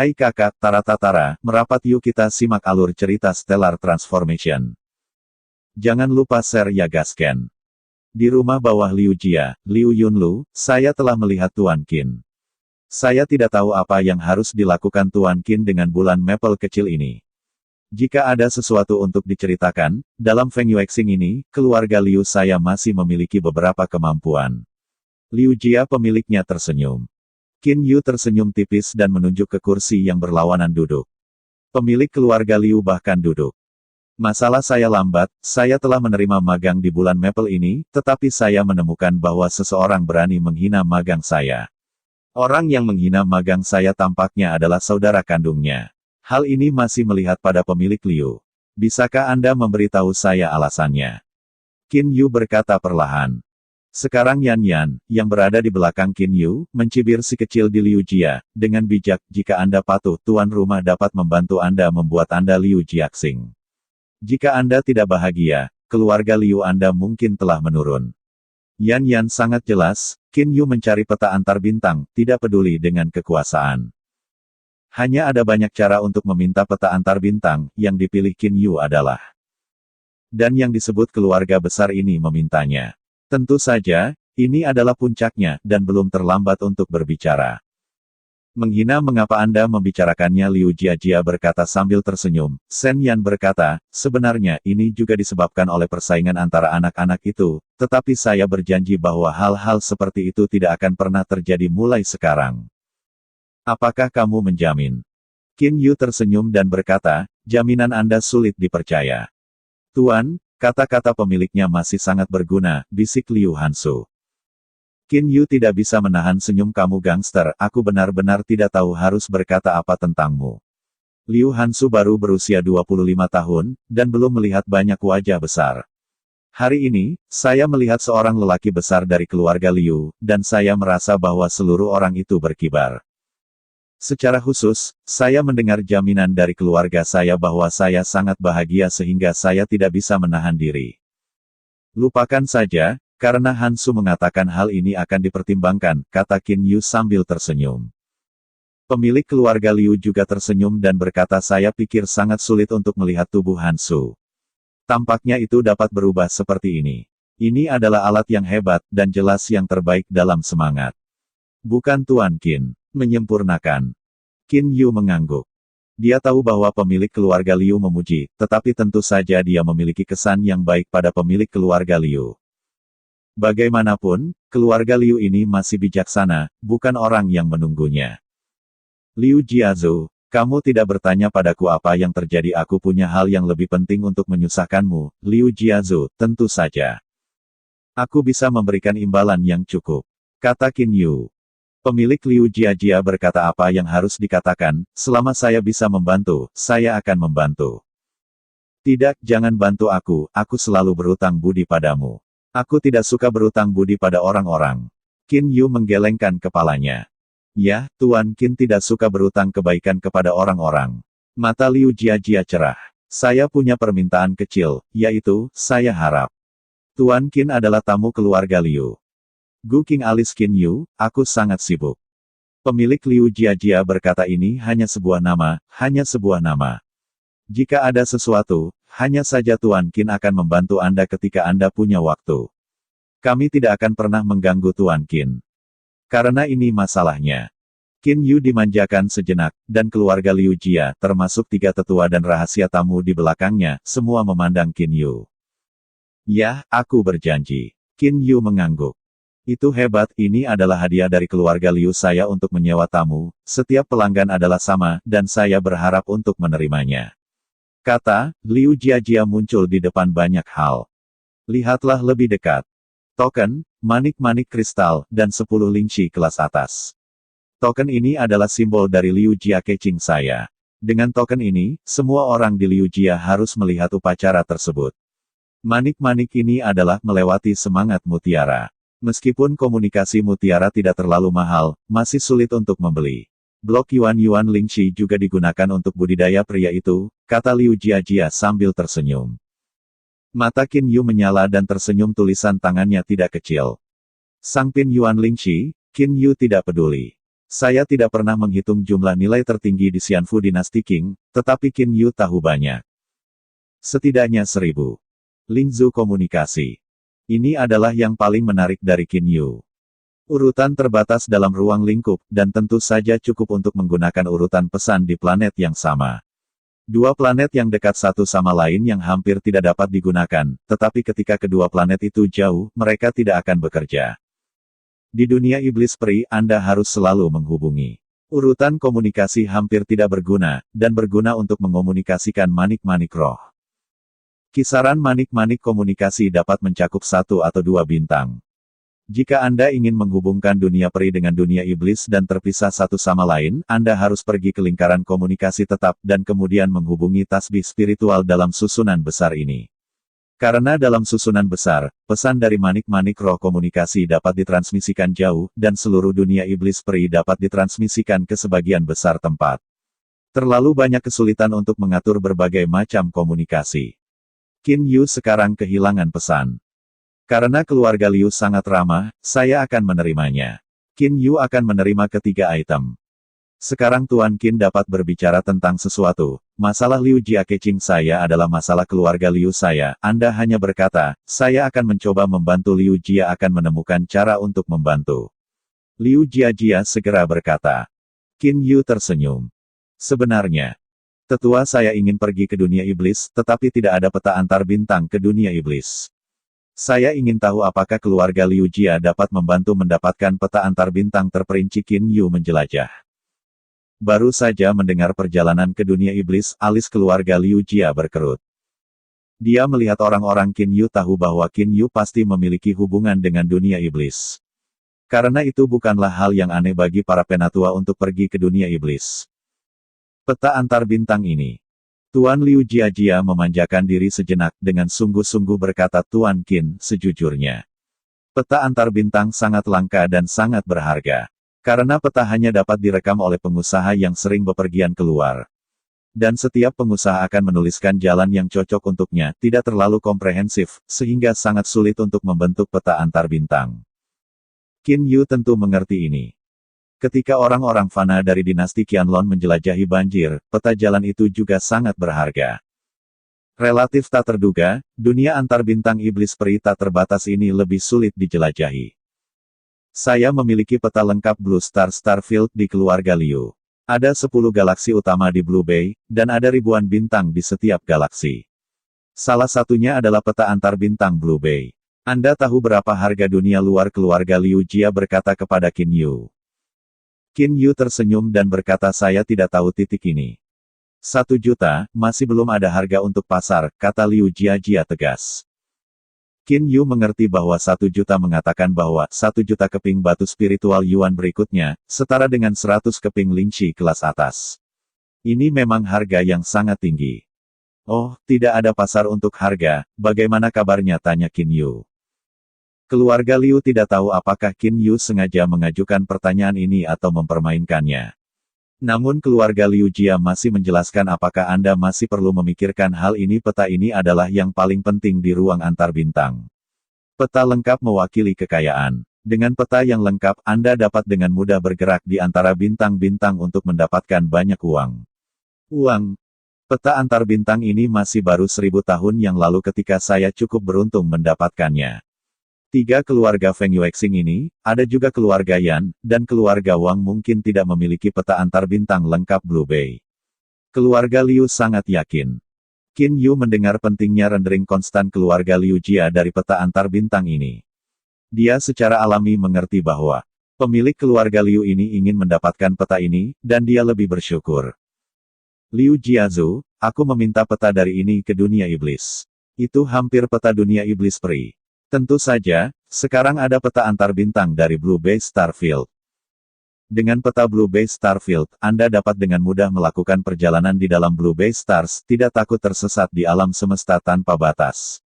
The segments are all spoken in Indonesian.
Hai kakak, Tara, merapat yuk kita simak alur cerita Stellar Transformation. Jangan lupa share ya gasken. Di rumah bawah Liu Jia, Liu Yunlu, saya telah melihat Tuan Qin. Saya tidak tahu apa yang harus dilakukan Tuan Qin dengan bulan maple kecil ini. Jika ada sesuatu untuk diceritakan, dalam Feng Yuexing ini, keluarga Liu saya masih memiliki beberapa kemampuan. Liu Jia pemiliknya tersenyum. Qin Yu tersenyum tipis dan menunjuk ke kursi yang berlawanan duduk. Pemilik keluarga Liu bahkan duduk. Masalah saya lambat, saya telah menerima magang di bulan maple ini, tetapi saya menemukan bahwa seseorang berani menghina magang saya. Orang yang menghina magang saya tampaknya adalah saudara kandungnya. Hal ini masih melihat pada pemilik Liu. Bisakah Anda memberitahu saya alasannya? Qin Yu berkata perlahan. Sekarang Yan, yang berada di belakang Qin Yu, mencibir si kecil di Liu Jia, dengan bijak, jika Anda patuh, tuan rumah dapat membantu Anda membuat Anda Liu Jiaxing. Jika Anda tidak bahagia, keluarga Liu Anda mungkin telah menurun. Yan sangat jelas, Qin Yu mencari peta antar bintang, tidak peduli dengan kekuasaan. Hanya ada banyak cara untuk meminta peta antar bintang, yang dipilih Qin Yu adalah. Dan yang disebut keluarga besar ini memintanya. Tentu saja, ini adalah puncaknya, dan belum terlambat untuk berbicara. Menghina mengapa Anda membicarakannya? Liu Jia berkata sambil tersenyum. Shen Yan berkata, sebenarnya ini juga disebabkan oleh persaingan antara anak-anak itu, tetapi saya berjanji bahwa hal-hal seperti itu tidak akan pernah terjadi mulai sekarang. Apakah kamu menjamin? Qin Yu tersenyum dan berkata, jaminan Anda sulit dipercaya. Tuan, kata-kata pemiliknya masih sangat berguna, bisik Liu Hansu. Qin Yu tidak bisa menahan senyum. Kamu gangster, aku benar-benar tidak tahu harus berkata apa tentangmu. Liu Hansu baru berusia 25 tahun, dan belum melihat banyak wajah besar. Hari ini, saya melihat seorang lelaki besar dari keluarga Liu, dan saya merasa bahwa seluruh orang itu berkibar. Secara khusus, saya mendengar jaminan dari keluarga saya bahwa saya sangat bahagia sehingga saya tidak bisa menahan diri. Lupakan saja, karena Hansu mengatakan hal ini akan dipertimbangkan, kata Qin Yu sambil tersenyum. Pemilik keluarga Liu juga tersenyum dan berkata saya pikir sangat sulit untuk melihat tubuh Hansu. Tampaknya itu dapat berubah seperti ini. Ini adalah alat yang hebat, dan jelas yang terbaik dalam semangat. Bukan Tuan Qin. Menyempurnakan. Qin Yu mengangguk. Dia tahu bahwa pemilik keluarga Liu memuji, tetapi tentu saja dia memiliki kesan yang baik pada pemilik keluarga Liu. Bagaimanapun, keluarga Liu ini masih bijaksana, bukan orang yang menunggunya. Liu Jiazhu, kamu tidak bertanya padaku apa yang terjadi. Aku punya hal yang lebih penting untuk menyusahkanmu, Liu Jiazhu, tentu saja. Aku bisa memberikan imbalan yang cukup, kata Qin Yu. Pemilik Liu Jia berkata apa yang harus dikatakan, selama saya bisa membantu, saya akan membantu. Tidak, jangan bantu aku selalu berutang budi padamu. Aku tidak suka berutang budi pada orang-orang. Qin Yu menggelengkan kepalanya. Ya, Tuan Qin tidak suka berutang kebaikan kepada orang-orang. Mata Liu Jia cerah. Saya punya permintaan kecil, yaitu, saya harap. Tuan Qin adalah tamu keluarga Liu. Gu King alis Qin Yu, aku sangat sibuk. Pemilik Liu Jia berkata ini hanya sebuah nama, hanya sebuah nama. Jika ada sesuatu, hanya saja Tuan Qin akan membantu Anda ketika Anda punya waktu. Kami tidak akan pernah mengganggu Tuan Qin. Karena ini masalahnya. Qin Yu dimanjakan sejenak, dan keluarga Liu Jia, termasuk 3 tetua dan rahasia tamu di belakangnya, semua memandang Qin Yu. Ya, aku berjanji. Qin Yu mengangguk. Itu hebat, ini adalah hadiah dari keluarga Liu saya untuk menyewa tamu, setiap pelanggan adalah sama, dan saya berharap untuk menerimanya. Kata, Liu Jia muncul di depan banyak hal. Lihatlah lebih dekat. Token, manik-manik kristal, dan 10 lingxi kelas atas. Token ini adalah simbol dari Liu Jia Keqing saya. Dengan token ini, semua orang di Liu Jia harus melihat upacara tersebut. Manik-manik ini adalah melewati semangat mutiara. Meskipun komunikasi mutiara tidak terlalu mahal, masih sulit untuk membeli. Blok Yuan Lingxi juga digunakan untuk budidaya pria itu, kata Liu Jia sambil tersenyum. Mata Qin Yu menyala dan tersenyum, tulisan tangannya tidak kecil. Sang Pin Yuan Lingxi, Qin Yu tidak peduli. Saya tidak pernah menghitung jumlah nilai tertinggi di Xianfu Dynasty Qing, tetapi Qin Yu tahu banyak. Setidaknya 1000. Lingzu komunikasi. Ini adalah yang paling menarik dari Qin Yu. Urutan terbatas dalam ruang lingkup, dan tentu saja cukup untuk menggunakan urutan pesan di planet yang sama. Dua planet yang dekat satu sama lain yang hampir tidak dapat digunakan, tetapi ketika kedua planet itu jauh, mereka tidak akan bekerja. Di dunia iblis peri, Anda harus selalu menghubungi. Urutan komunikasi hampir tidak berguna, dan berguna untuk mengomunikasikan manik-manik roh. Kisaran manik-manik komunikasi dapat mencakup 1 atau 2 bintang. Jika Anda ingin menghubungkan dunia peri dengan dunia iblis dan terpisah satu sama lain, Anda harus pergi ke lingkaran komunikasi tetap dan kemudian menghubungi tasbih spiritual dalam susunan besar ini. Karena dalam susunan besar, pesan dari manik-manik roh komunikasi dapat ditransmisikan jauh, dan seluruh dunia iblis peri dapat ditransmisikan ke sebagian besar tempat. Terlalu banyak kesulitan untuk mengatur berbagai macam komunikasi. Qin Yu sekarang kehilangan pesan. Karena keluarga Liu sangat ramah, saya akan menerimanya. Qin Yu akan menerima ketiga item. Sekarang Tuan Qin dapat berbicara tentang sesuatu. Masalah Liu Jia Keqing saya adalah masalah keluarga Liu saya. Anda hanya berkata, saya akan mencoba membantu. Liu Jia akan menemukan cara untuk membantu. Liu Jia segera berkata. Qin Yu tersenyum. Sebenarnya, tetua saya ingin pergi ke dunia iblis, tetapi tidak ada peta antar bintang ke dunia iblis. Saya ingin tahu apakah keluarga Liu Jia dapat membantu mendapatkan peta antar bintang terperinci. Qin Yu menjelajah. Baru saja mendengar perjalanan ke dunia iblis, alis keluarga Liu Jia berkerut. Dia melihat orang-orang Qin Yu tahu bahwa Qin Yu pasti memiliki hubungan dengan dunia iblis. Karena itu bukanlah hal yang aneh bagi para penatua untuk pergi ke dunia iblis. Peta antar bintang ini. Tuan Liu Jia memanjakan diri sejenak, dengan sungguh-sungguh berkata, Tuan Qin, sejujurnya. Peta antar bintang sangat langka dan sangat berharga. Karena peta hanya dapat direkam oleh pengusaha yang sering bepergian keluar. Dan setiap pengusaha akan menuliskan jalan yang cocok untuknya, tidak terlalu komprehensif, sehingga sangat sulit untuk membentuk peta antar bintang. Qin Yu tentu mengerti ini. Ketika orang-orang fana dari dinasti Qianlong menjelajahi banjir, peta jalan itu juga sangat berharga. Relatif tak terduga, dunia antar bintang iblis peri tak terbatas ini lebih sulit dijelajahi. Saya memiliki peta lengkap Blue Star Starfield di keluarga Liu. Ada 10 galaksi utama di Blue Bay, dan ada ribuan bintang di setiap galaksi. Salah satunya adalah peta antar bintang Blue Bay. Anda tahu berapa harga dunia luar? Keluarga Liu Jia berkata kepada Qin Yu. Qin Yu tersenyum dan berkata, saya tidak tahu titik ini. 1 juta, masih belum ada harga untuk pasar, kata Liu Jia tegas. Qin Yu mengerti bahwa 1 juta mengatakan bahwa 1 juta keping batu spiritual Yuan berikutnya, setara dengan 100 keping Lingxi kelas atas. Ini memang harga yang sangat tinggi. Oh, tidak ada pasar untuk harga, bagaimana kabarnya? Tanya Qin Yu. Keluarga Liu tidak tahu apakah Qin Yu sengaja mengajukan pertanyaan ini atau mempermainkannya. Namun keluarga Liu Jia masih menjelaskan apakah Anda masih perlu memikirkan hal ini. Peta ini adalah yang paling penting di ruang antar bintang. Peta lengkap mewakili kekayaan. Dengan peta yang lengkap, Anda dapat dengan mudah bergerak di antara bintang-bintang untuk mendapatkan banyak uang. Uang. Peta antar bintang ini masih baru 1000 tahun yang lalu ketika saya cukup beruntung mendapatkannya. 3 keluarga Feng Yuexing ini, ada juga keluarga Yan, dan keluarga Wang mungkin tidak memiliki peta antar bintang lengkap Blue Bay. Keluarga Liu sangat yakin. Qin Yu mendengar pentingnya rendering konstan keluarga Liu Jia dari peta antar bintang ini. Dia secara alami mengerti bahwa pemilik keluarga Liu ini ingin mendapatkan peta ini, dan dia lebih bersyukur. Liu Jiazu, aku meminta peta dari ini ke dunia iblis. Itu hampir peta dunia iblis peri. Tentu saja, sekarang ada peta antar bintang dari Blue Bay Starfield. Dengan peta Blue Bay Starfield, Anda dapat dengan mudah melakukan perjalanan di dalam Blue Bay Stars, tidak takut tersesat di alam semesta tanpa batas.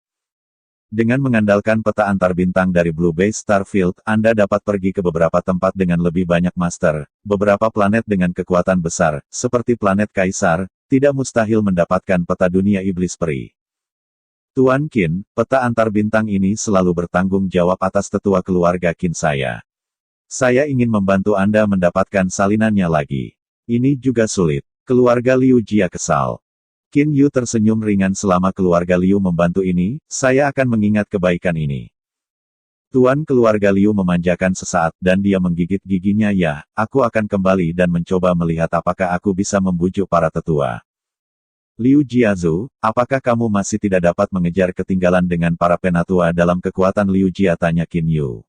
Dengan mengandalkan peta antar bintang dari Blue Bay Starfield, Anda dapat pergi ke beberapa tempat dengan lebih banyak master, beberapa planet dengan kekuatan besar, seperti planet Kaisar, tidak mustahil mendapatkan peta dunia iblis peri. Tuan Qin, peta antar bintang ini selalu bertanggung jawab atas tetua keluarga Qin saya. Saya ingin membantu Anda mendapatkan salinannya lagi. Ini juga sulit. Keluarga Liu Jia kesal. Qin Yu tersenyum ringan selama keluarga Liu membantu ini, saya akan mengingat kebaikan ini. Tuan keluarga Liu memanjakan sesaat dan dia menggigit giginya ya, aku akan kembali dan mencoba melihat apakah aku bisa membujuk para tetua. Liu Jiazu, apakah kamu masih tidak dapat mengejar ketinggalan dengan para penatua dalam kekuatan Liu Jia, tanya Qin Yu.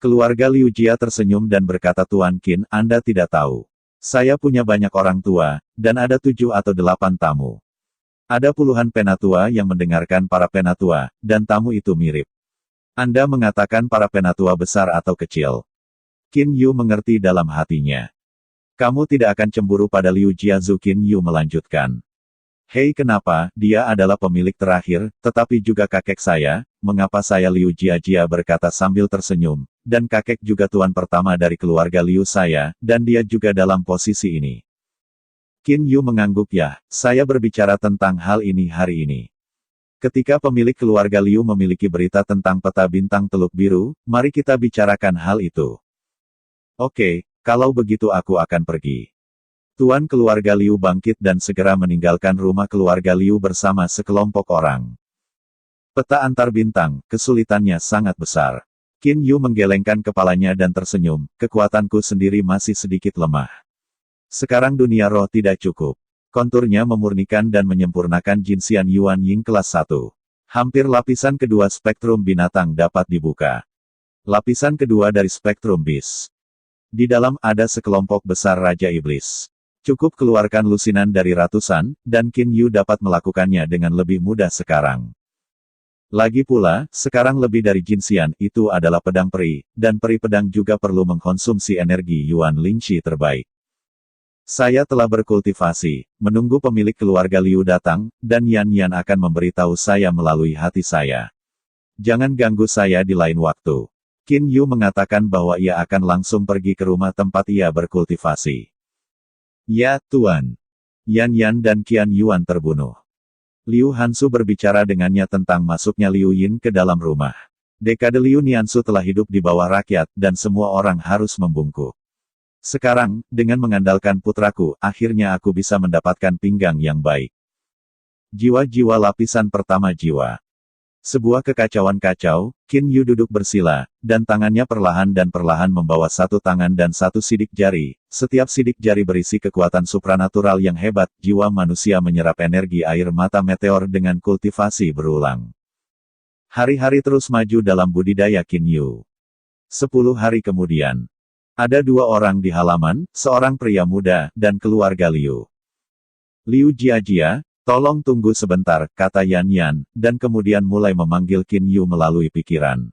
Keluarga Liu Jia tersenyum dan berkata, Tuan Qin, Anda tidak tahu. Saya punya banyak orang tua, dan ada 7 atau 8 tamu. Ada puluhan penatua yang mendengarkan para penatua, dan tamu itu mirip. Anda mengatakan para penatua besar atau kecil. Qin Yu mengerti dalam hatinya. Kamu tidak akan cemburu pada Liu Jiazu, Qin Yu melanjutkan. Hei, kenapa, dia adalah pemilik terakhir, tetapi juga kakek saya, mengapa saya? Liu Jiajia berkata sambil tersenyum, dan kakek juga tuan pertama dari keluarga Liu saya, dan dia juga dalam posisi ini. Qin Yu mengangguk ya, saya berbicara tentang hal ini hari ini. Ketika pemilik keluarga Liu memiliki berita tentang peta bintang Teluk Biru, mari kita bicarakan hal itu. Oke, kalau begitu aku akan pergi. Tuan keluarga Liu bangkit dan segera meninggalkan rumah keluarga Liu bersama sekelompok orang. Peta antar bintang, kesulitannya sangat besar. Qin Yu menggelengkan kepalanya dan tersenyum, kekuatanku sendiri masih sedikit lemah. Sekarang dunia roh tidak cukup. Konturnya memurnikan dan menyempurnakan Jinxian Yuan Ying kelas 1. Hampir lapisan kedua spektrum binatang dapat dibuka. Lapisan kedua dari spektrum bis. Di dalam ada sekelompok besar Raja Iblis. Cukup keluarkan lusinan dari ratusan, dan Qin Yu dapat melakukannya dengan lebih mudah sekarang. Lagi pula, sekarang lebih dari Jinxian itu adalah pedang peri, dan peri pedang juga perlu mengkonsumsi energi Yuan Lingxi terbaik. Saya telah berkultivasi, menunggu pemilik keluarga Liu datang, dan Yan Yan akan memberitahu saya melalui hati saya. Jangan ganggu saya di lain waktu. Qin Yu mengatakan bahwa ia akan langsung pergi ke rumah tempat ia berkultivasi. Ya, Tuan. Yan Yan dan Qian Yuan terbunuh. Liu Hansu berbicara dengannya tentang masuknya Liu Yin ke dalam rumah. Dekade Liu Niansu telah hidup di bawah rakyat, dan semua orang harus membungkuk. Sekarang, dengan mengandalkan putraku, akhirnya aku bisa mendapatkan pinggang yang baik. Jiwa-jiwa lapisan pertama jiwa. Sebuah kekacauan kacau, Qin Yu duduk bersila, dan tangannya perlahan dan perlahan membawa satu tangan dan satu sidik jari. Setiap sidik jari berisi kekuatan supranatural yang hebat. Jiwa manusia menyerap energi air mata meteor dengan kultivasi berulang. Hari-hari terus maju dalam budidaya Qin Yu. 10 hari kemudian. Ada 2 orang di halaman, seorang pria muda, dan keluarga Liu. Liu Jiajia, tolong tunggu sebentar, kata Yan Yan, dan kemudian mulai memanggil Qin Yu melalui pikiran.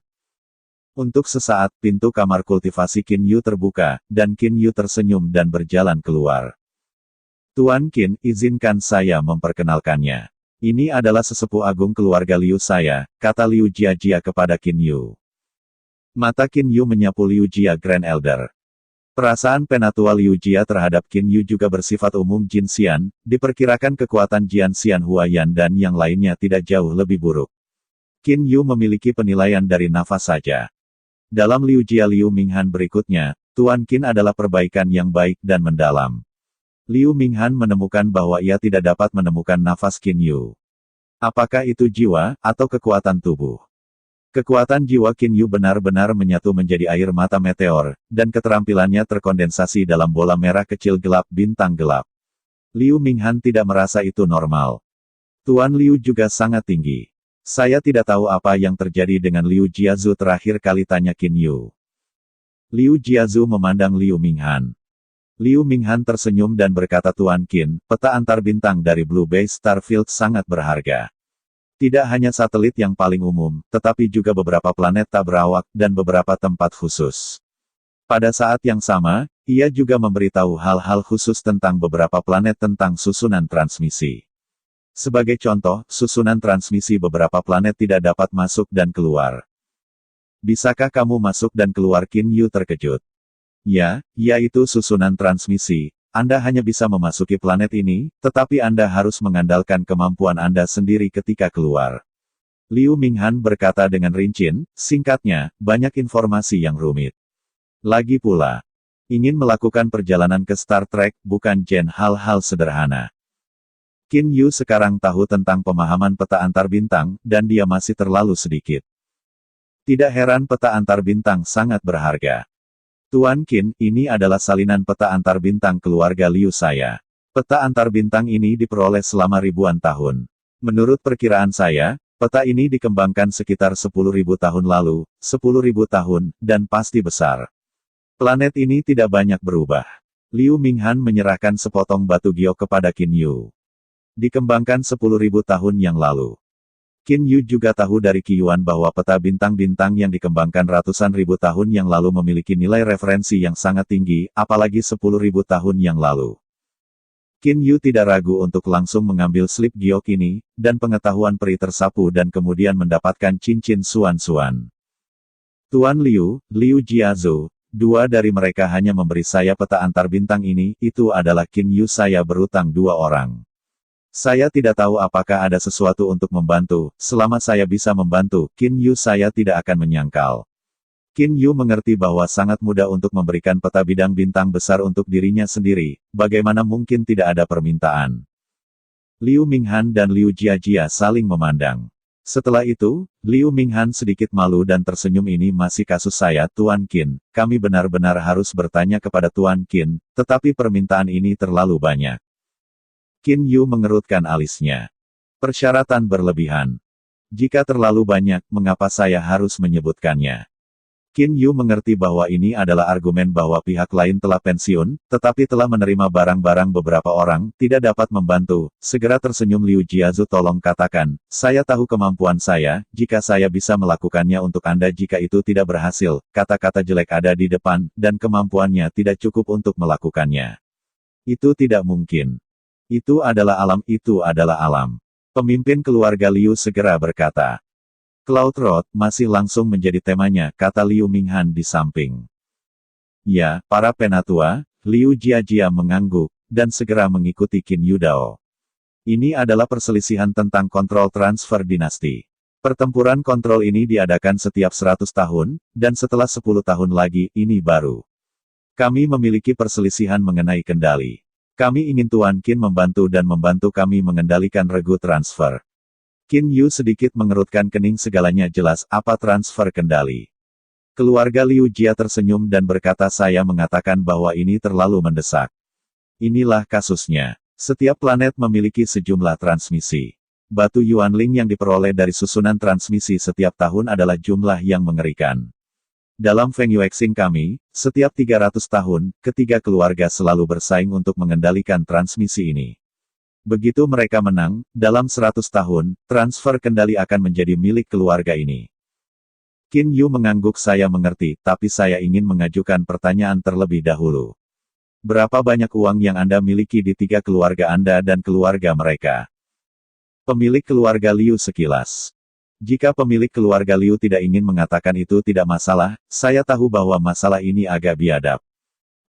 Untuk sesaat, pintu kamar kultivasi Qin Yu terbuka, dan Qin Yu tersenyum dan berjalan keluar. Tuan Qin, izinkan saya memperkenalkannya. Ini adalah sesepuh agung keluarga Liu saya, kata Liu Jiajia kepada Qin Yu. Mata Qin Yu menyapu Liu Jia Grand Elder. Perasaan penatua Liu Jia terhadap Qin Yu juga bersifat umum. Jinxian, diperkirakan kekuatan Jianxian Huayan dan yang lainnya tidak jauh lebih buruk. Qin Yu memiliki penilaian dari nafas saja. Dalam Liu Jia Liu Minghan berikutnya, Tuan Qin adalah perbaikan yang baik dan mendalam. Liu Minghan menemukan bahwa ia tidak dapat menemukan nafas Qin Yu. Apakah itu jiwa, atau kekuatan tubuh? Kekuatan jiwa Qin Yu benar-benar menyatu menjadi air mata meteor, dan keterampilannya terkondensasi dalam bola merah kecil gelap bintang gelap. Liu Minghan tidak merasa itu normal. Tuan Liu juga sangat tinggi. Saya tidak tahu apa yang terjadi dengan Liu Jiazu terakhir kali, tanya Qin Yu. Liu Jiazu memandang Liu Minghan. Liu Minghan tersenyum dan berkata, Tuan Qin, peta antar bintang dari Blue Base Starfield sangat berharga. Tidak hanya satelit yang paling umum, tetapi juga beberapa planet tak berawak, dan beberapa tempat khusus. Pada saat yang sama, ia juga memberitahu hal-hal khusus tentang beberapa planet tentang susunan transmisi. Sebagai contoh, susunan transmisi beberapa planet tidak dapat masuk dan keluar. Bisakah kamu masuk dan keluar? Qin Yu terkejut. Ya, yaitu susunan transmisi. Anda hanya bisa memasuki planet ini, tetapi Anda harus mengandalkan kemampuan Anda sendiri ketika keluar. Liu Minghan berkata dengan rinci, singkatnya, banyak informasi yang rumit. Lagi pula, ingin melakukan perjalanan ke Star Trek bukan hal-hal sederhana. Qin Yu sekarang tahu tentang pemahaman peta antar bintang, dan dia masih terlalu sedikit. Tidak heran peta antar bintang sangat berharga. Tuan Qin, ini adalah salinan peta antar bintang keluarga Liu saya. Peta antar bintang ini diperoleh selama ribuan tahun. Menurut perkiraan saya, peta ini dikembangkan sekitar 10.000 tahun lalu, 10.000 tahun, dan pasti besar. Planet ini tidak banyak berubah. Liu Minghan menyerahkan sepotong batu giok kepada Qin Yu. Dikembangkan 10.000 tahun yang lalu. Qin Yu juga tahu dari Qi Yuan bahwa peta bintang-bintang yang dikembangkan ratusan ribu tahun yang lalu memiliki nilai referensi yang sangat tinggi, apalagi 10.000 tahun yang lalu. Qin Yu tidak ragu untuk langsung mengambil slip giok ini, dan pengetahuan peri tersapu dan kemudian mendapatkan cincin suan-suan. Tuan Liu, Liu Jiazu, dua dari mereka hanya memberi saya peta antar bintang ini, itu adalah Qin Yu saya berutang 2 orang. Saya tidak tahu apakah ada sesuatu untuk membantu, selama saya bisa membantu, Qin Yu saya tidak akan menyangkal. Qin Yu mengerti bahwa sangat mudah untuk memberikan peta bidang bintang besar untuk dirinya sendiri, bagaimana mungkin tidak ada permintaan. Liu Minghan dan Liu Jiajia saling memandang. Setelah itu, Liu Minghan sedikit malu dan tersenyum. Ini masih kasus saya, Tuan Qin, kami benar-benar harus bertanya kepada Tuan Qin, tetapi permintaan ini terlalu banyak. Qin Yu mengerutkan alisnya. Persyaratan berlebihan. Jika terlalu banyak, mengapa saya harus menyebutkannya? Qin Yu mengerti bahwa ini adalah argumen bahwa pihak lain telah pensiun, tetapi telah menerima barang-barang beberapa orang, tidak dapat membantu. Segera tersenyum Liu Jiazu, tolong katakan, saya tahu kemampuan saya, jika saya bisa melakukannya untuk Anda. Jika itu tidak berhasil, kata-kata jelek ada di depan, dan kemampuannya tidak cukup untuk melakukannya. Itu tidak mungkin. Itu adalah alam, itu adalah alam. Pemimpin keluarga Liu segera berkata. Cloud Road masih langsung menjadi temanya, kata Liu Minghan di samping. Ya, para penatua, Liu Jiajia mengangguk, dan segera mengikuti Qin Yu Dao. Ini adalah perselisihan tentang kontrol transfer dinasti. Pertempuran kontrol ini diadakan setiap 100 tahun, dan setelah 10 tahun lagi, ini baru. Kami memiliki perselisihan mengenai kendali. Kami ingin Tuan Qin membantu dan membantu kami mengendalikan regu transfer. Qin Yu sedikit mengerutkan kening, segalanya jelas, apa transfer kendali. Keluarga Liu Jia tersenyum dan berkata, saya mengatakan bahwa ini terlalu mendesak. Inilah kasusnya. Setiap planet memiliki sejumlah transmisi. Batu Yuanling yang diperoleh dari susunan transmisi setiap tahun adalah jumlah yang mengerikan. Dalam Feng Yuexing kami, setiap 300 tahun, ketiga keluarga selalu bersaing untuk mengendalikan transmisi ini. Begitu mereka menang, dalam 100 tahun, transfer kendali akan menjadi milik keluarga ini. Qin Yu mengangguk, saya mengerti, tapi saya ingin mengajukan pertanyaan terlebih dahulu. Berapa banyak uang yang Anda miliki di 3 keluarga Anda dan keluarga mereka? Pemilik keluarga Liu sekilas. Jika pemilik keluarga Liu tidak ingin mengatakan itu tidak masalah, saya tahu bahwa masalah ini agak biadab.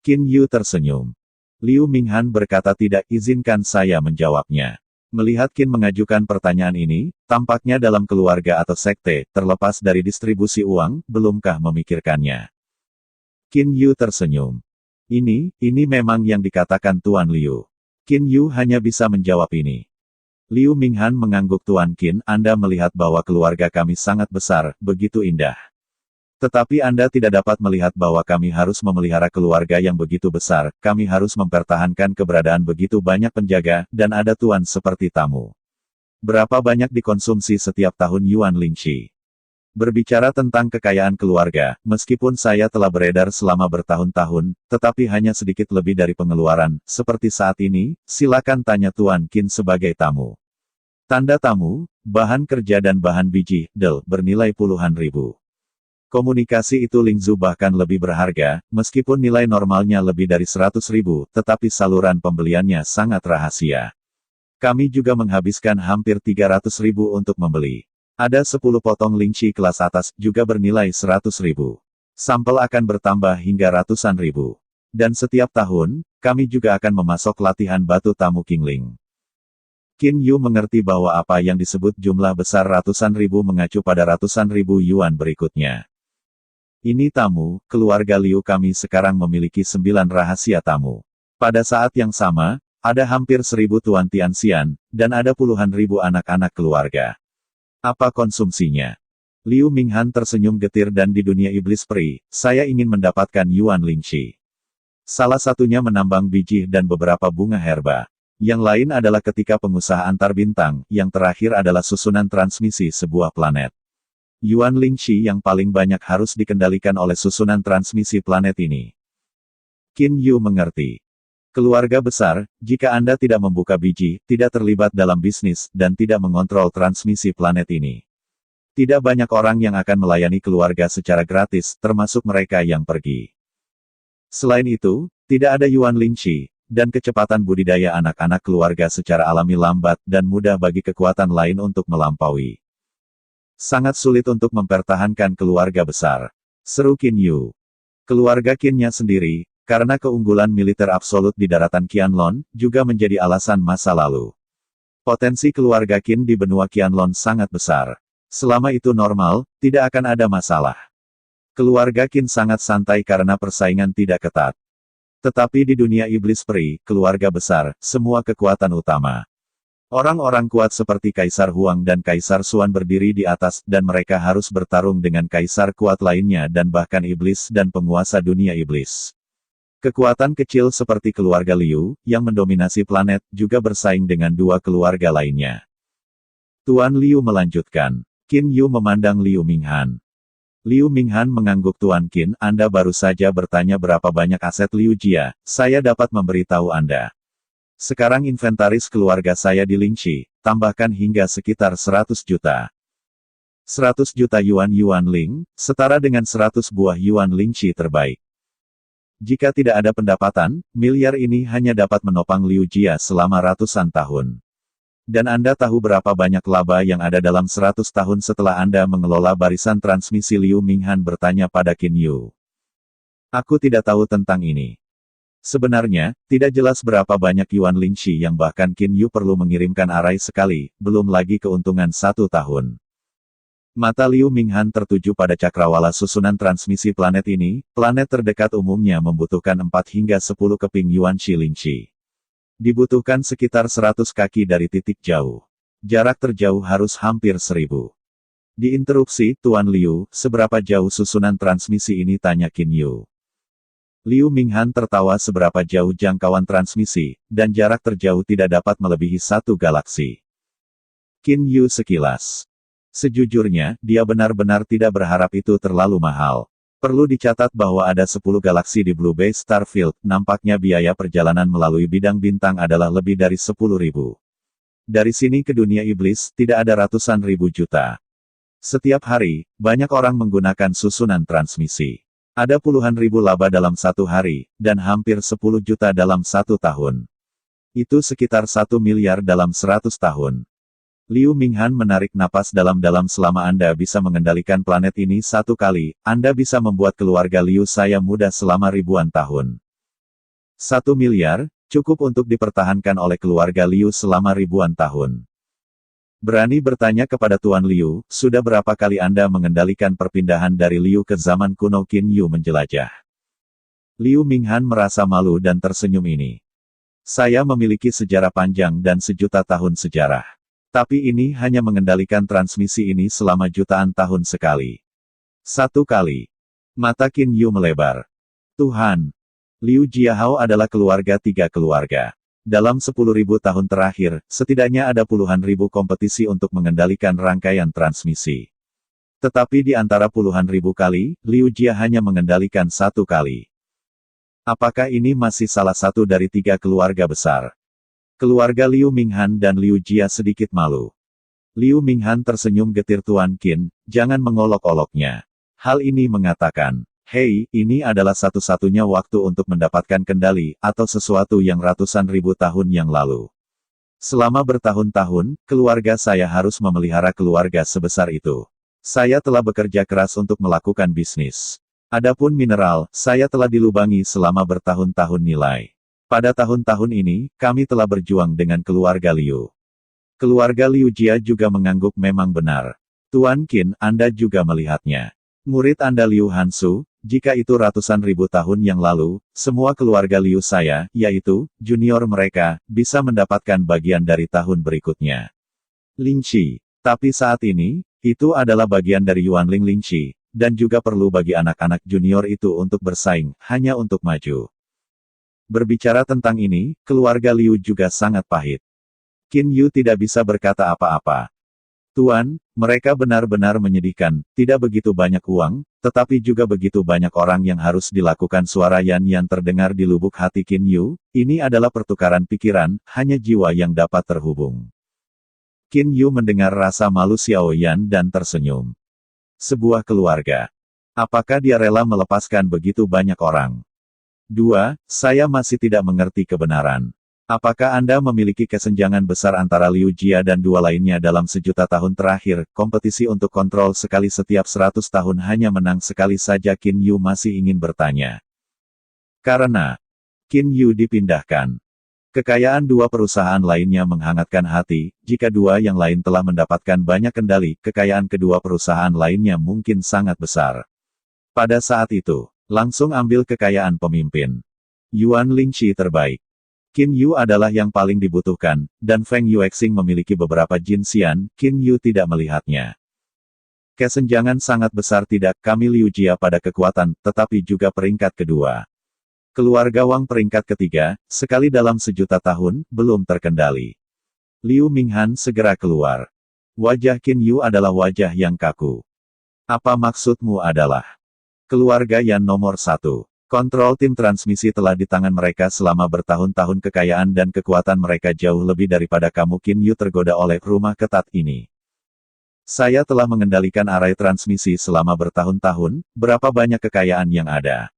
Qin Yu tersenyum. Liu Minghan berkata, tidak, izinkan saya menjawabnya. Melihat Qin mengajukan pertanyaan ini, tampaknya dalam keluarga atau sekte, terlepas dari distribusi uang, belumkah memikirkannya. Qin Yu tersenyum. Ini memang yang dikatakan Tuan Liu. Qin Yu hanya bisa menjawab ini. Liu Minghan mengangguk, Tuan Qin, Anda melihat bahwa keluarga kami sangat besar, begitu indah. Tetapi Anda tidak dapat melihat bahwa kami harus memelihara keluarga yang begitu besar, kami harus mempertahankan keberadaan begitu banyak penjaga, dan ada tuan seperti tamu. Berapa banyak dikonsumsi setiap tahun Yuan Lingxi? Berbicara tentang kekayaan keluarga, meskipun saya telah beredar selama bertahun-tahun, tetapi hanya sedikit lebih dari pengeluaran, seperti saat ini, silakan tanya Tuan Qin sebagai tamu. Tanda tamu, bahan kerja dan bahan biji, bernilai puluhan ribu. Komunikasi itu Lingzu bahkan lebih berharga, meskipun nilai normalnya lebih dari 100.000, tetapi saluran pembeliannya sangat rahasia. Kami juga menghabiskan hampir 300.000 untuk membeli. Ada 10 potong Lingxi kelas atas, juga bernilai 100.000. Sampel akan bertambah hingga ratusan ribu. Dan setiap tahun, kami juga akan memasok latihan batu tamu Qingling. Qin Yu mengerti bahwa apa yang disebut jumlah besar ratusan ribu mengacu pada ratusan ribu yuan berikutnya. Ini tamu, keluarga Liu kami sekarang memiliki 9 rahasia tamu. Pada saat yang sama, ada hampir 1000 Tuan Tianxian, dan ada puluhan ribu anak-anak keluarga. Apa konsumsinya? Liu Minghan tersenyum getir dan di dunia iblis peri, saya ingin mendapatkan Yuan Lingxi. Salah satunya menambang biji dan beberapa bunga herba. Yang lain adalah ketika pengusaha antar bintang, yang terakhir adalah susunan transmisi sebuah planet. Yuan Lingxi yang paling banyak harus dikendalikan oleh susunan transmisi planet ini. Qin Yu mengerti. Keluarga besar, jika Anda tidak membuka biji, tidak terlibat dalam bisnis, dan tidak mengontrol transmisi planet ini. Tidak banyak orang yang akan melayani keluarga secara gratis, termasuk mereka yang pergi. Selain itu, tidak ada Yuan Lingxi, dan kecepatan budidaya anak-anak keluarga secara alami lambat dan mudah bagi kekuatan lain untuk melampaui. Sangat sulit untuk mempertahankan keluarga besar. Seru Qin Yu. Keluarga Qinnya sendiri, karena keunggulan militer absolut di daratan Qianlong, juga menjadi alasan masa lalu. Potensi keluarga Qin di benua Qianlong sangat besar. Selama itu normal, tidak akan ada masalah. Keluarga Qin sangat santai karena persaingan tidak ketat. Tetapi di dunia iblis peri, keluarga besar, semua kekuatan utama. Orang-orang kuat seperti Kaisar Huang dan Kaisar Xuan berdiri di atas, dan mereka harus bertarung dengan kaisar kuat lainnya dan bahkan iblis dan penguasa dunia iblis. Kekuatan kecil seperti keluarga Liu, yang mendominasi planet, juga bersaing dengan dua keluarga lainnya. Tuan Liu melanjutkan. Qin Yu memandang Liu Minghan. Liu Minghan mengangguk. Tuan Qin, Anda baru saja bertanya berapa banyak aset Liu Jia, saya dapat memberitahu Anda. Sekarang inventaris keluarga saya di Lingxi, tambahkan hingga sekitar 100 juta. 100 juta Yuan Ling, setara dengan 100 buah Yuan Lingxi terbaik. Jika tidak ada pendapatan, miliar ini hanya dapat menopang Liu Jia selama ratusan tahun. Dan Anda tahu berapa banyak laba yang ada dalam 100 tahun setelah Anda mengelola barisan transmisi? Liu Minghan bertanya pada Qin Yu. Aku tidak tahu tentang ini. Sebenarnya, tidak jelas berapa banyak Yuan Lingxi yang bahkan Qin Yu perlu mengirimkan arai sekali, belum lagi keuntungan 1 tahun. Mata Liu Minghan tertuju pada cakrawala susunan transmisi planet ini. Planet terdekat umumnya membutuhkan 4 hingga 10 keping Yuan Shi Lingxi. Dibutuhkan sekitar 100 kaki dari titik jauh. Jarak terjauh harus hampir 1000. Diinterupsi, Tuan Liu, seberapa jauh susunan transmisi ini? Tanya Qin Yu. Liu Minghan tertawa. Seberapa jauh jangkauan transmisi, dan jarak terjauh tidak dapat melebihi 1 galaksi. Qin Yu sekilas. Sejujurnya, dia benar-benar tidak berharap itu terlalu mahal. Perlu dicatat bahwa ada 10 galaksi di Blue Base Starfield, nampaknya biaya perjalanan melalui bidang bintang adalah lebih dari 10.000. Dari sini ke dunia iblis, tidak ada ratusan ribu juta. Setiap hari, banyak orang menggunakan susunan transmisi. Ada puluhan ribu laba dalam 1 hari, dan hampir 10 juta dalam 1 tahun. Itu sekitar 1 miliar dalam 100 tahun. Liu Minghan menarik napas dalam-dalam. Selama Anda bisa mengendalikan planet ini 1 kali, Anda bisa membuat keluarga Liu saya muda selama ribuan tahun. 1 miliar, cukup untuk dipertahankan oleh keluarga Liu selama ribuan tahun. Berani bertanya kepada Tuan Liu, sudah berapa kali Anda mengendalikan perpindahan dari Liu ke zaman kuno? Qin Yu menjelajah. Liu Minghan merasa malu dan tersenyum. Ini. Saya memiliki sejarah panjang dan sejuta tahun sejarah. Tapi ini hanya mengendalikan transmisi ini selama jutaan tahun sekali. 1 kali. Mata Qin Yu melebar. Tuhan. Liu Jiahao adalah keluarga 3 keluarga. Dalam 10.000 tahun terakhir, setidaknya ada puluhan ribu kompetisi untuk mengendalikan rangkaian transmisi. Tetapi di antara puluhan ribu kali, Liu Jia hanya mengendalikan 1 kali. Apakah ini masih salah satu dari 3 keluarga besar? Keluarga Liu Minghan dan Liu Jia sedikit malu. Liu Minghan tersenyum getir. Tuan Qin, jangan mengolok-oloknya. Hal ini mengatakan, hei, ini adalah satu-satunya waktu untuk mendapatkan kendali, atau sesuatu yang ratusan ribu tahun yang lalu. Selama bertahun-tahun, keluarga saya harus memelihara keluarga sebesar itu. Saya telah bekerja keras untuk melakukan bisnis. Adapun mineral, saya telah dilubangi selama bertahun-tahun nilai. Pada tahun-tahun ini, kami telah berjuang dengan keluarga Liu. Keluarga Liu Jia juga mengangguk. Memang benar. Tuan Qin, Anda juga melihatnya. Murid Anda Liu Hansu, jika itu ratusan ribu tahun yang lalu, semua keluarga Liu saya, yaitu, junior mereka, bisa mendapatkan bagian dari tahun berikutnya. Lingqi. Tapi saat ini, itu adalah bagian dari Yuanling Lingqi, dan juga perlu bagi anak-anak junior itu untuk bersaing, hanya untuk maju. Berbicara tentang ini, keluarga Liu juga sangat pahit. Qin Yu tidak bisa berkata apa-apa. Tuan, mereka benar-benar menyedihkan, tidak begitu banyak uang, tetapi juga begitu banyak orang yang harus dilakukan. Suara Yan yang terdengar di lubuk hati Qin Yu, ini adalah pertukaran pikiran, hanya jiwa yang dapat terhubung. Qin Yu mendengar rasa malu Xiao Yan dan tersenyum. Sebuah keluarga. Apakah dia rela melepaskan begitu banyak orang? 2. Saya masih tidak mengerti kebenaran. Apakah Anda memiliki kesenjangan besar antara Liu Jia dan dua lainnya dalam sejuta tahun terakhir? Kompetisi untuk kontrol sekali setiap 100 tahun hanya menang sekali saja. Qin Yu masih ingin bertanya. Karena Qin Yu dipindahkan. Kekayaan dua perusahaan lainnya menghangatkan hati. Jika dua yang lain telah mendapatkan banyak kendali, kekayaan kedua perusahaan lainnya mungkin sangat besar. Pada saat itu, langsung ambil kekayaan pemimpin. Yuan Lingqi terbaik. Qin Yu adalah yang paling dibutuhkan, dan Feng Yuexing memiliki beberapa Jin Xian. Qin Yu tidak melihatnya. Kesenjangan sangat besar. Tidak, kami Liu Jia pada kekuatan, tetapi juga peringkat kedua. Keluarga Wang peringkat ketiga, sekali dalam sejuta tahun, belum terkendali. Liu Minghan segera keluar. Wajah Qin Yu adalah wajah yang kaku. Apa maksudmu adalah? Keluarga Yan nomor 1. Kontrol tim transmisi telah di tangan mereka selama bertahun-tahun. Kekayaan dan kekuatan mereka jauh lebih daripada kamu. Qin Yu tergoda oleh rumah ketat ini. Saya telah mengendalikan arai transmisi selama bertahun-tahun, berapa banyak kekayaan yang ada?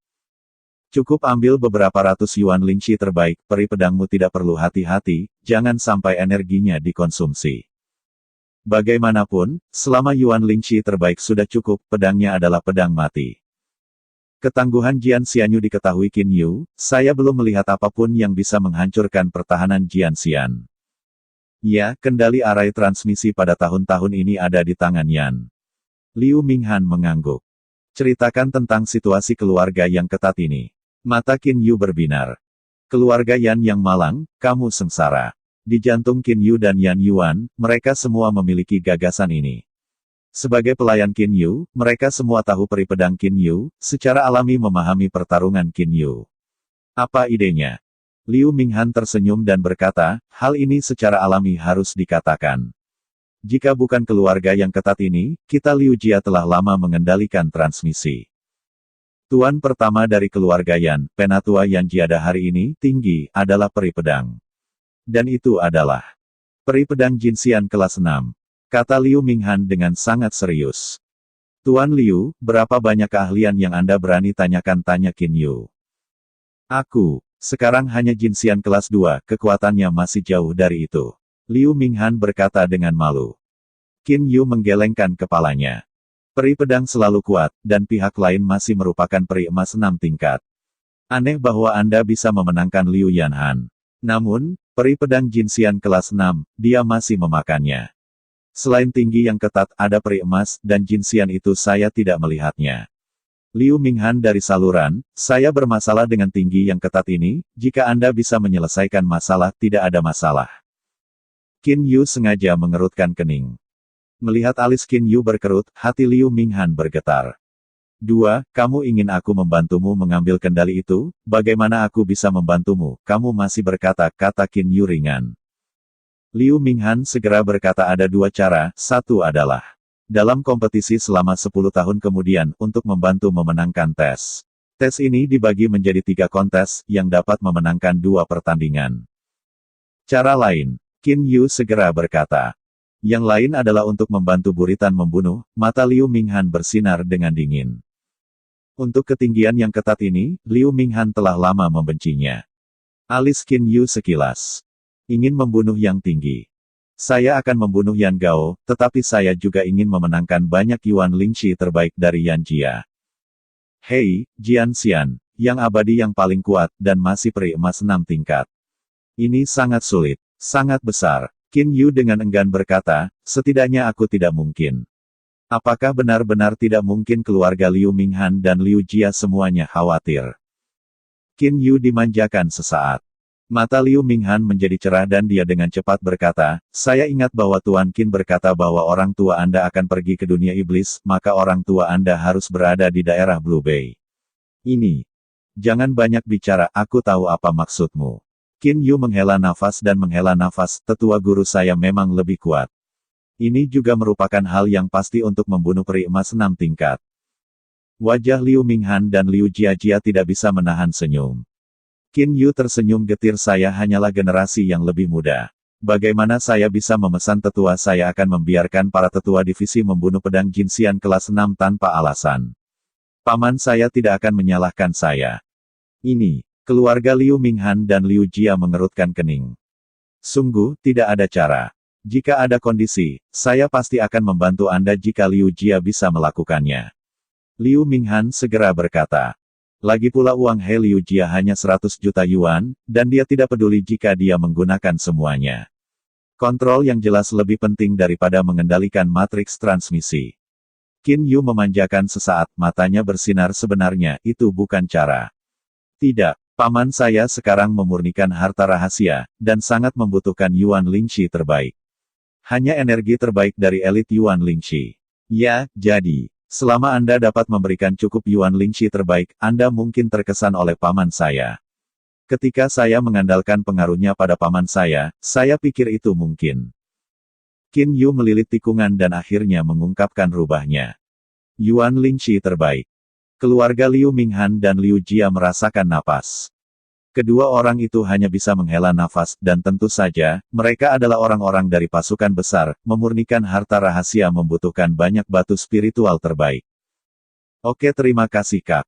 Cukup ambil beberapa ratus Yuan Lingqi terbaik, peri pedangmu tidak perlu hati-hati, jangan sampai energinya dikonsumsi. Bagaimanapun, selama Yuan Lingqi terbaik sudah cukup, pedangnya adalah pedang mati. Ketangguhan Jian Xianyu diketahui Qin Yu, saya belum melihat apapun yang bisa menghancurkan pertahanan Jian Xian. Ya, kendali arai transmisi pada tahun-tahun ini ada di tangan Yan. Liu Minghan mengangguk. Ceritakan tentang situasi keluarga yang ketat ini. Mata Qin Yu berbinar. Keluarga Yan yang malang, kamu sengsara. Di jantung Qin Yu dan Yan Yuan, mereka semua memiliki gagasan ini. Sebagai pelayan Qin Yu, mereka semua tahu peri pedang Qin Yu, secara alami memahami pertarungan Qin Yu. Apa idenya? Liu Minghan tersenyum dan berkata, hal ini secara alami harus dikatakan. Jika bukan keluarga yang ketat ini, kita Liu Jia telah lama mengendalikan transmisi. Tuan pertama dari keluarga Yan, penatua Yan Jiada hari ini, tinggi, adalah peri pedang. Dan itu adalah peri pedang Jinxian kelas 6. Kata Liu Minghan dengan sangat serius. Tuan Liu, berapa banyak keahlian yang Anda berani tanyakan? Tanya Qin Yu. Aku, sekarang hanya Jinxian kelas 2, kekuatannya masih jauh dari itu. Liu Minghan berkata dengan malu. Qin Yu menggelengkan kepalanya. Peri pedang selalu kuat, dan pihak lain masih merupakan peri emas 6 tingkat. Aneh bahwa Anda bisa memenangkan Liu Yanhan. Namun, peri pedang Jinxian kelas 6, dia masih memakannya. Selain tinggi yang ketat, ada peri emas, dan Jinxian itu saya tidak melihatnya. Liu Minghan dari saluran, saya bermasalah dengan tinggi yang ketat ini, jika Anda bisa menyelesaikan masalah, tidak ada masalah. Qin Yu sengaja mengerutkan kening. Melihat alis Qin Yu berkerut, hati Liu Minghan bergetar. 2. Kamu ingin aku membantumu mengambil kendali itu? Bagaimana aku bisa membantumu? Kamu masih berkata, kata Qin Yu ringan. Liu Minghan segera berkata ada 2 cara, satu adalah dalam kompetisi selama 10 tahun kemudian untuk membantu memenangkan tes. Tes ini dibagi menjadi 3 kontes, yang dapat memenangkan 2 pertandingan. Cara lain, Qin Yu segera berkata. Yang lain adalah untuk membantu buritan membunuh, mata Liu Minghan bersinar dengan dingin. Untuk ketinggian yang ketat ini, Liu Minghan telah lama membencinya. Alis Qin Yu sekilas. Ingin membunuh yang tinggi. Saya akan membunuh Yan Gao, tetapi saya juga ingin memenangkan banyak Yuan Lingqi terbaik dari Yan Jia. Hei, Jian Xian, yang abadi yang paling kuat, dan masih peri emas 6 tingkat. Ini sangat sulit, sangat besar. Qin Yu dengan enggan berkata, setidaknya aku tidak mungkin. Apakah benar-benar tidak mungkin keluarga Liu Minghan dan Liu Jia semuanya khawatir? Qin Yu dimanjakan sesaat. Mata Liu Minghan menjadi cerah dan dia dengan cepat berkata, saya ingat bahwa Tuan Qin berkata bahwa orang tua Anda akan pergi ke dunia iblis, maka orang tua Anda harus berada di daerah Blue Bay. Ini. Jangan banyak bicara, aku tahu apa maksudmu. Qin Yu menghela nafas dan menghela nafas, tetua guru saya memang lebih kuat. Ini juga merupakan hal yang pasti untuk membunuh peri emas 6 tingkat. Wajah Liu Minghan dan Liu Jiajia tidak bisa menahan senyum. Qin Yu tersenyum getir, saya hanyalah generasi yang lebih muda. Bagaimana saya bisa memesan tetua, saya akan membiarkan para tetua divisi membunuh pedang Jinxian kelas 6 tanpa alasan. Paman saya tidak akan menyalahkan saya. Ini, keluarga Liu Minghan dan Liu Jia mengerutkan kening. Sungguh, tidak ada cara. Jika ada kondisi, saya pasti akan membantu Anda jika Liu Jia bisa melakukannya. Liu Minghan segera berkata. Lagi pula uang He Liu Jia hanya 100 juta yuan, dan dia tidak peduli jika dia menggunakan semuanya. Kontrol yang jelas lebih penting daripada mengendalikan matriks transmisi. Qin Yu memanjakan sesaat, matanya bersinar, sebenarnya itu bukan cara. Tidak, paman saya sekarang memurnikan harta rahasia, dan sangat membutuhkan Yuan Lingxi terbaik. Hanya energi terbaik dari elit Yuan Lingxi. Ya, jadi, selama Anda dapat memberikan cukup Yuan Lingxi terbaik, Anda mungkin terkesan oleh paman saya. Ketika saya mengandalkan pengaruhnya pada paman saya pikir itu mungkin. Qin Yu melilit tikungan dan akhirnya mengungkapkan rubahnya. Yuan Lingxi terbaik. Keluarga Liu Minghan dan Liu Jia merasakan napas. Kedua orang itu hanya bisa menghela nafas, dan tentu saja, mereka adalah orang-orang dari pasukan besar, memurnikan harta rahasia membutuhkan banyak batu spiritual terbaik. Oke, terima kasih Kak.